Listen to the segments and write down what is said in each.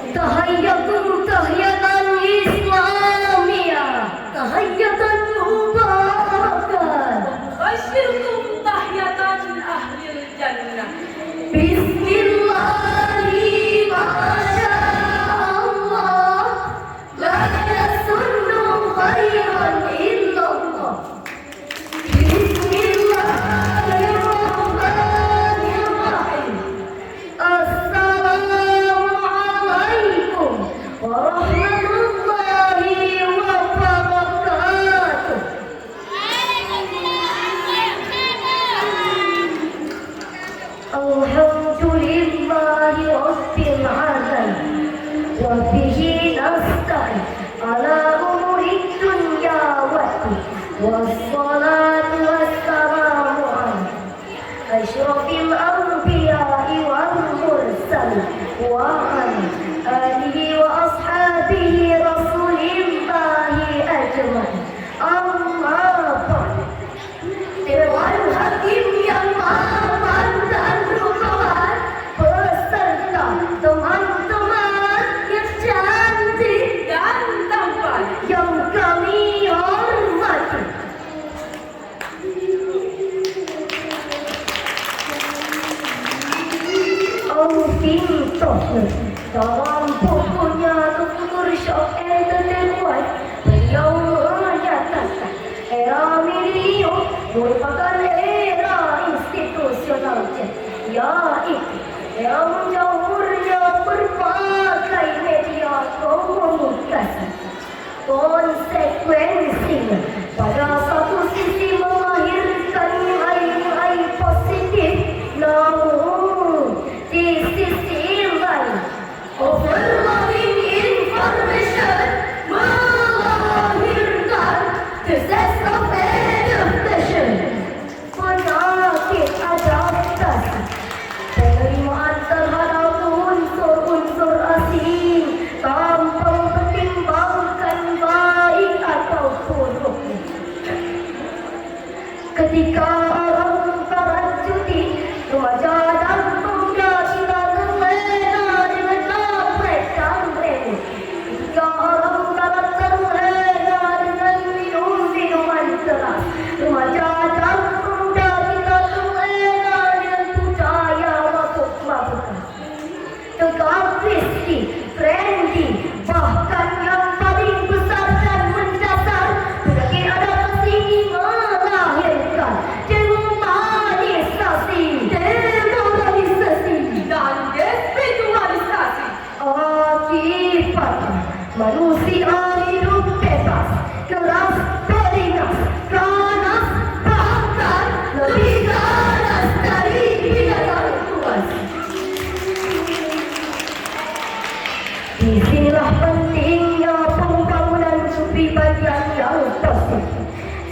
Tahayyakum tahiyatan Islamiyah, tahiyatan mubarakah. Asyirkum tahiyatan ahlil jannah. Bismillahi masyaallah, la yasunnu khairan illallah. Bismillahirrahmanirrahim. Assalamualaikum warahmatullahi wabarakatuh. Alhamdulillahi rabbil alamin wa bihi nasta'in ala umuri dunya waddin wassalatu wassalamu ala asyrafil anbiya'i wal mursalin wa ala alihi wa ashabihi rasulillahi ajma'in. Amma ba'd. Dewan Hakim yang mapan dan rupawan beserta teman-teman yang cantik Dan tampan. yang kami hormati. Pintu dalam bukunya Tutur Shock Entertainment, beliau menyatakan era milenium merupakan era institusional, yaitu era menjamurnya berbagai media komunikasi. Konsekuensinya pada satu sisi melahirkan nilai-nilai positif, namun di sisi lain overloading information melahirkan disease of adaptation, penyakit adaptasi, penerimaan terhadap unsur-unsur asing tanpa mempertimbangkan baik atau buruknya. Ketika orang para cuti, remaja dan pemuda kita terlena dengan tablet dan remo. Ketika orang para terlena dengan minum-minuman keras, remaja dan pemuda kita terlena dengan budaya mabuk-mabukan. Tegak Kristi, trendy, bahkan yang paling besar dan mendasar, penyakit adaptasi melahirkan demoralisasi, Dan despiritualisasi. akibatnya manusia hidup bebas, keras beringas, ganas, bahkan lebih ganas dari binatang buas. Disinilah pentingnya pembangunan kepribadian yang positif,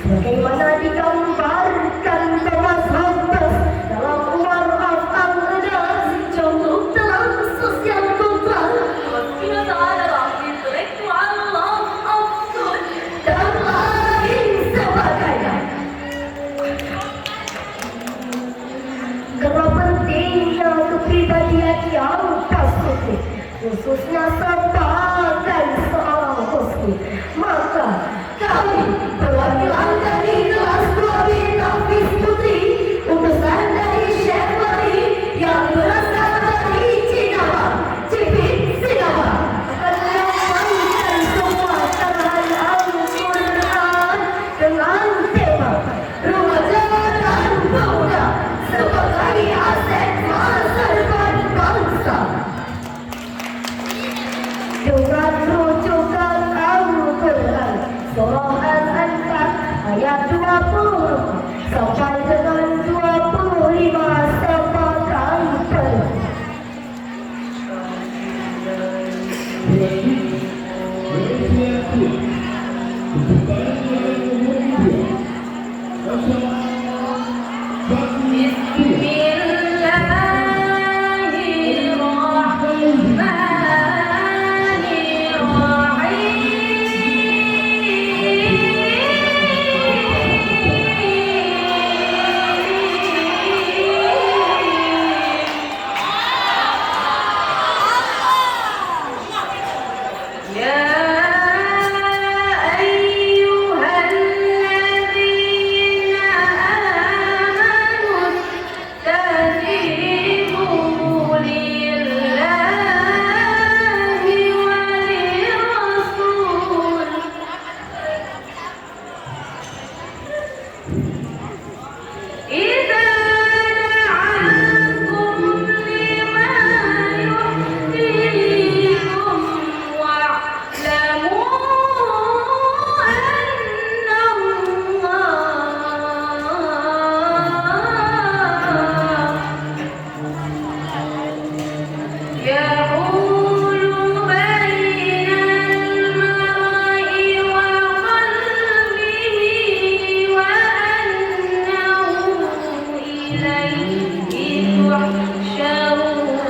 sebagaimana digambarkan Thomas Hobbes dalam War of Arguments, contoh dalam sosial kontrak Kita adalah intelektual law of good. dan lain sebagainya. Karena pentingnya kepribadian yang positif, khususnya sebagai seorang muslim, maka kami perwakilan dari kelas 2 bintang Fis Putri, utusan dari Syekh Wali yang berasal dari Cinawa, Cipit, Singapura, akan menyampaikan semua tanahan Al-Quran dengan tema remaja dan pemuda sebagai aset masa depan bangsa. إليه تحشرون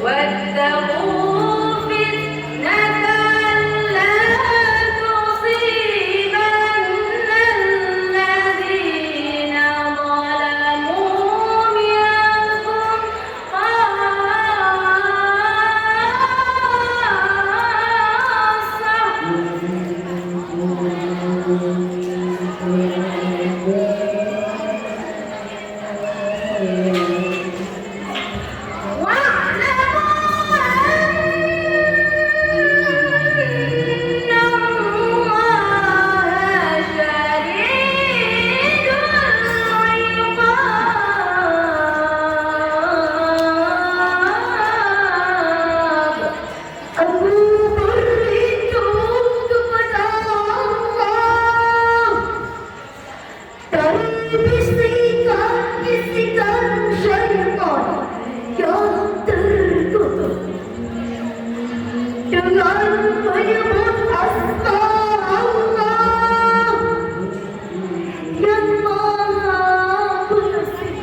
واتقوا فتنة لا تصيبن الذين ظلموا منكم Aku berlindung kepada Allah dari bisikan-bisikan syaitan yang terkutuk dengan menyebut asma Allah yang Maha Pengasih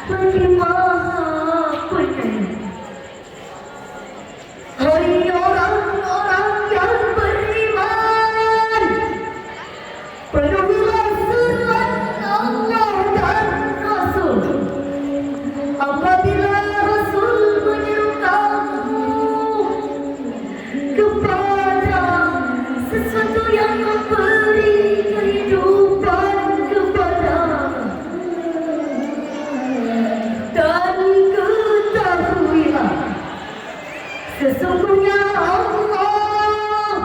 lagi Maha Penyayang. Hai orang-orang yang beriman, penuhilah surat Allah dan Rasul. Apabila Rasul menyeru kamu kepada sesuatu yang memberi kehidupan kepadamu, dan ketahuilah sesungguhnya Allah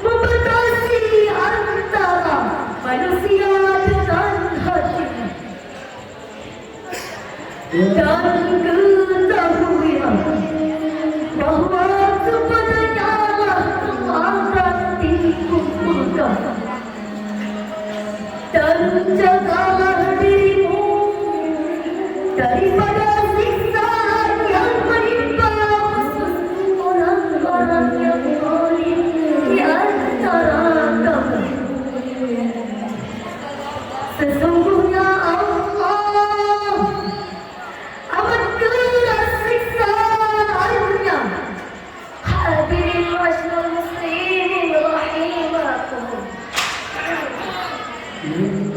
membatasi antara manusia dengan hatinya. Dan ketahuilah bahwa kepadanya lah kemuliaan dikumpulkan. Dan jagalah dirimu daripada siksaan yang menimpa khusus orang-orang yang zalim di antara kamu. Sesungguhnya Allah amat keras siksaannya. Hadirin masyarakat muslimin rahimakumullah.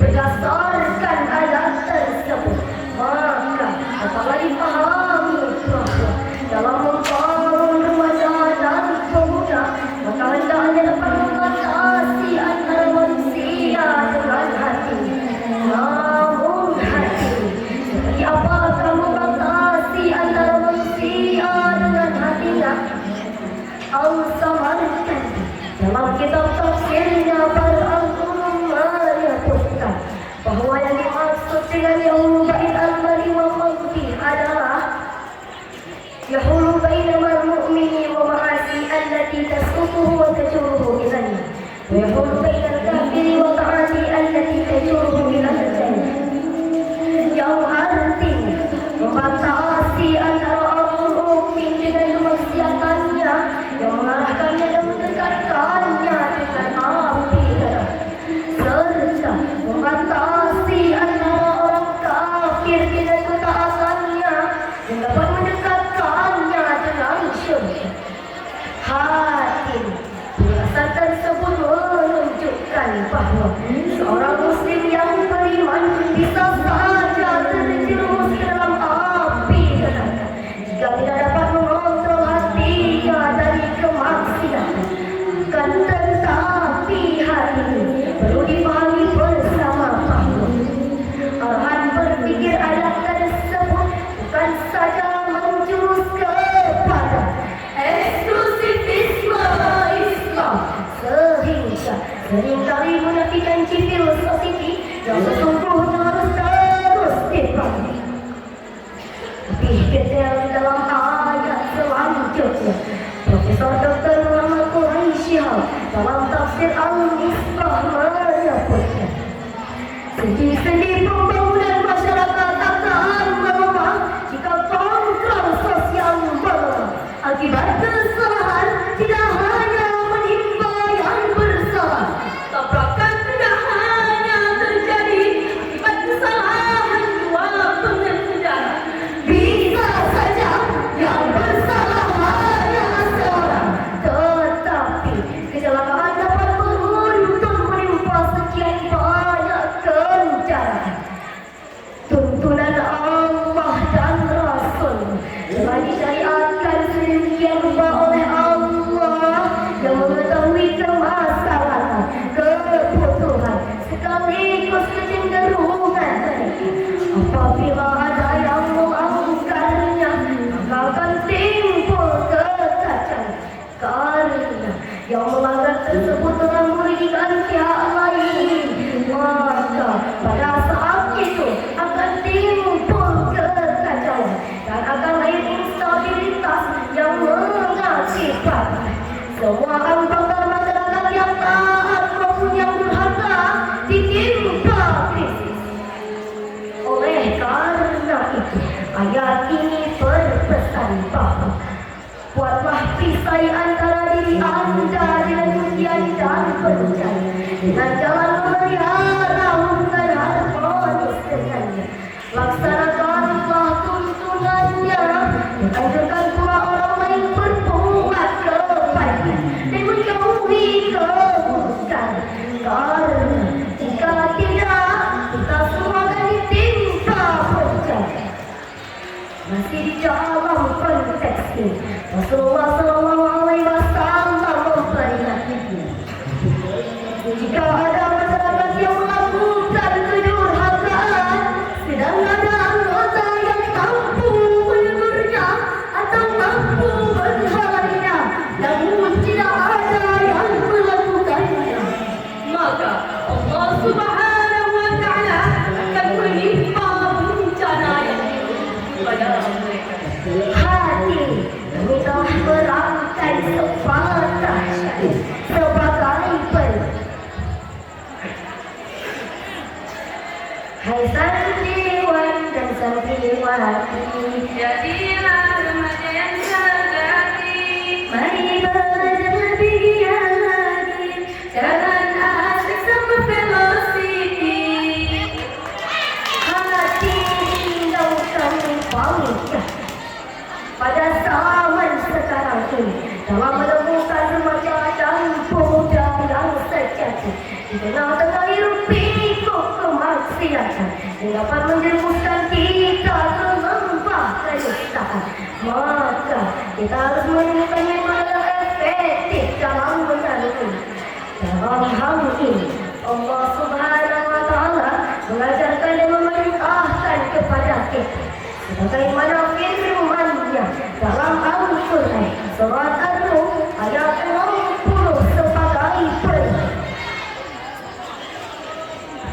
Berdasarkan ayat tersebut, maka dapat dipahami bahwa dalam membangun remaja dan pemuda, maka hendaknya dapat mengatasi antara manusia dengan hati. Namun hati, seperti apakah mengatasi antara manusia dengan hatinya? Al-Samarkand dalam kitab tafsirnya para al-Qur'an menyebutkan bahwa yang dimaksud dengan yahulu bain al-mari wa mawti adalah yahulu bainamal mu'mini wa ma'asi allati tasqutuhu wa tajuruhu ilayhi wa yahulu bainal kafiri wa ta'ati allati tajuruhu ilayhi jannah, yang artinya membatasi antara orang mukmin dengan kemaksiatannya yang mengarahkannya dan mendekatkannya dengan api neraka, serta membatasi antara orang kafir dengan ketaatannya yang dapat mendekatkannya dengan syurga. Hakim penjelasan tersebut menunjukkan bahawa seorang muslim yang beriman bisa saja terjerumus ke dalam api neraka jika tidak dapat mengontrol hatinya dari kemaksiatan. Kan tetapi hati ini perlu dipahami bersama bahawa arahan berpikir ayat tersebut bukan saja menjurus kepada eksklusifisme Islam sehingga seringkali menafikan civil society yang sesungguhnya harus terus dibangun. Lebih detail dalam ayat selanjutnya, Profesor Dr. Muhammad Quraisyah dalam tafsir Al-Misbah menyebutkan sendi-sendi pembangunan masyarakat akan melemah jika kontrol sosial melemah. Akibat kesalahan tidak hanya menimpa yang bersalah, Anda dengan ujian dan bencana, dengan jalan memelihara hubungan harmonis dengannya. Laksanakanlah tuntunannya, anjurkan pula orang lain berbuat kebaiknya dan menjauhi keburukan. Karena jika tidak, kita semua akan ditimpa bencana. Masih di dalam konteks ini, Rasulullah SAW memperingatkan, jika ada masyarakat yang melakukan kedurhakaan, sedang ada anggota yang mampu menegurnya atau mampu menghalangnya, namun tidak ada yang melakukannya, Maka Allah Subhanahu wa Ta'ala akan menimpa bencana yang kepada mereka. hati kami telah merangkai sepatah syair sebagai penutup. Hai santriwan dan santriwati, Jadilah remaja yang sejati, mari belajar lebih giat lagi, jangan asik sama velocity. hati tinggalkan pamit pada zaman sekarang ini dalam menemukan remaja dan pemuda yang sejati di tengah-tengah hiruk pikuk kemaksiatan yang dapat menjerumuskan kita ke lembah kedustaan. Maka kita harus menemukan metode efektif dalam menangani. Dalam hal ini Allah Subhanahu wa Ta'ala mengajarkan dan memerintahkan kepada kita sebagaimana firman-Nya dalam Al-Qur'an surat An-Nur ayat 60 sebagai berikut.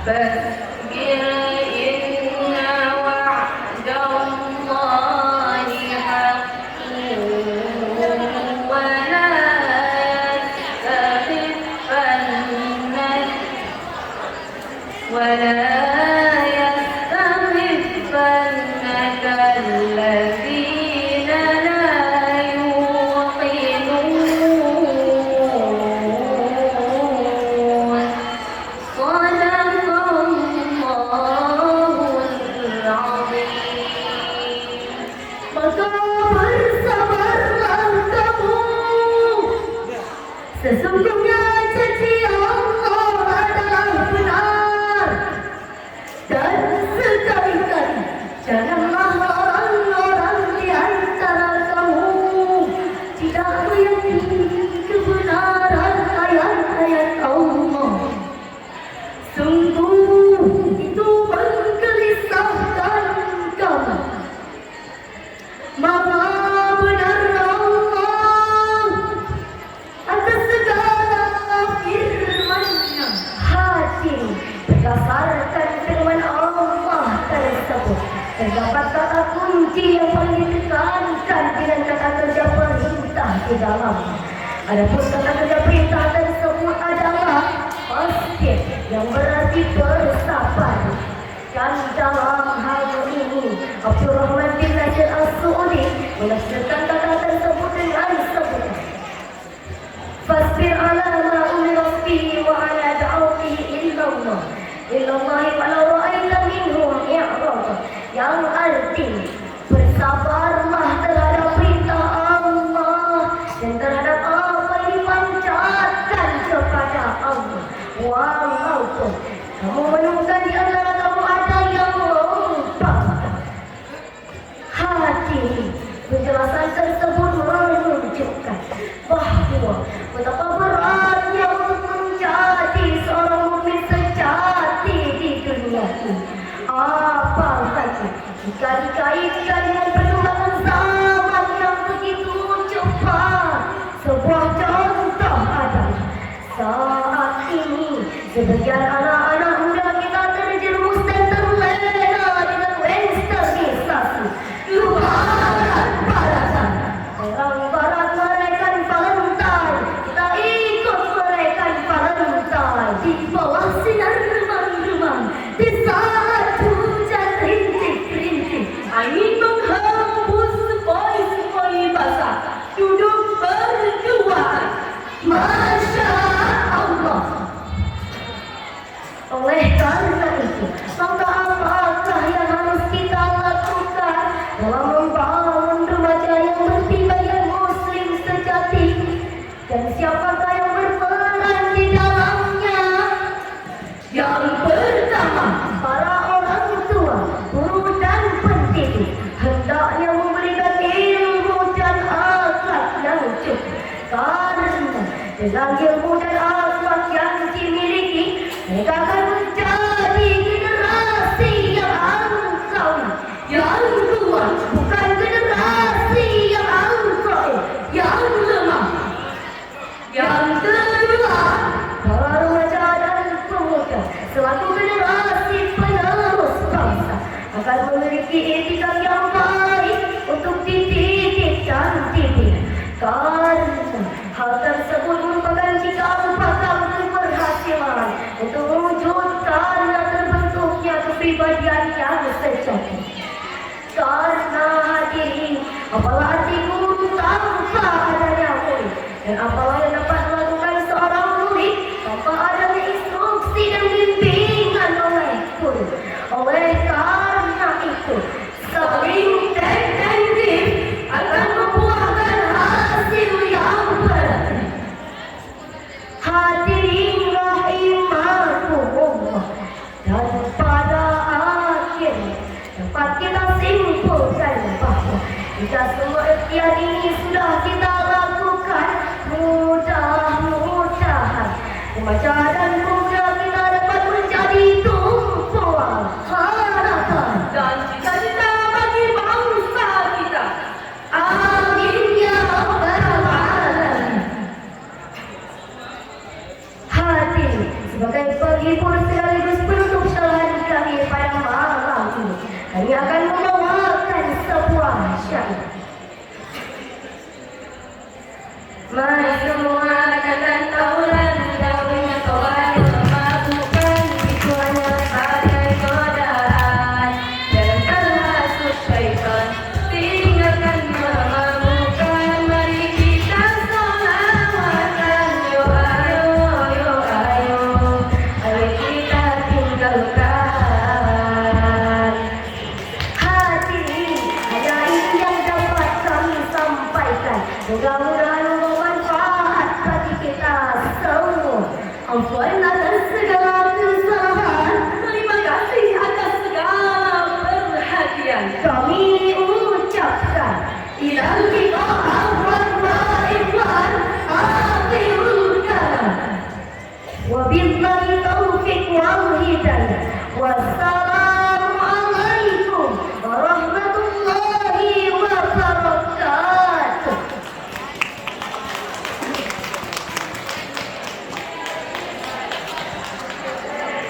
Fasbir inna wa'dallahi haqqun wa la يستخفنك الذين لا يوقنون صدق الله العظيم. Maka bersabarlah kamu, sesungguhnya janji Allah adalah benar. Dan sekali-kali janganlah orang-orang di antara kamu tidak meyakini kebenaran ayat-ayat Allah. Sungguh itu menggelisahkan kamu. Maka benar Allah atas segala firman-Nya. Hati berdasarkan firman Allah tersebut terdapat kata kunci yang paling ditekankan dengan kata kerja perintah di dalamnya. Adapun kata kerja perintah tersebut adalah fasbir, yang berarti bersabar. Dan dalam hal ini Abdurrahman bin Nasir As-Suudi menafsirkan kata tersebut dengan sebutan fasbir ala ma umira bihi wa ala da'watihi illallah walau ra'aita minhum i'rada, yang artinya bersabarlah terhadap perintah Allah dan terhadap apa yang dipanjatkan kepada Allah, walaupun kamu menemukan di antara kamu ada yang lupa. Hati penjelasan tersebut menunjukkan bahwa betapa beratnya untuk menjadi seorang mukmin sejati di dunia ini. Apalagi jika dikaitkan dengan perkembangan zaman yang begitu cepat. Sebuah contoh adalah saat ini sebagian anak-anak muda kita terjerumus dan terlena dengan westernisasi. Barat-baratan. Orang barat merayakan Valentine, kita ikut merayakan Valentine di bawah sinar remang-remang, di saat hujan rintik-rintik, angin menghembus sepoi-sepoi basah, duduk berduaan Oleh karena itu, maka apakah yang harus kita lakukan dalam membangun remaja yang bertimbang dan muslim sejati? Dan siapakah yang berperan di dalamnya? Yang pertama, para orang tua, guru dan pendidik hendaknya memberikan ilmu dan akhlak yang cukup. Karena dengan ilmu dan akhlak yang dimiliki, mereka akan menjadi generasi yang angkuh. Yang kedua, bukan generasi yang angkuh, yang lemah. Yang kedua, para remaja dan pemuda selaku generasi penerus bangsa akan memiliki etika yang baik untuk dididik dan dibina. Karena hal tersebut merupakan cikal bakal keberhasilan untuk mewujudkan dan terbentuknya kepribadian yang sejati. Karena hadirin, apalah arti guru tanpa adanya murid, dan apalah yang dapat dilakukan seorang murid tanpa adanya instruksi dan bimbingan oleh guru. Oleh karena itu, saling intensif akan membuahkan hasil yang berarti. Hadirin rahimakumullah, dan pada akhirnya dapat kita simpulkan bahwa jika semua ikhtiar ini sudah kita lakukan, mudah-mudahan remaja dan pemuda kita dapat menjadi tumpuan harapan dan cita-cita bagi bangsa kita. Amin ya rabbal alamin. Hadirin, sebagai penghibur sekaligus penutup syarahan kami pada malam ini, kami akan membawakan sebuah syair. Masuk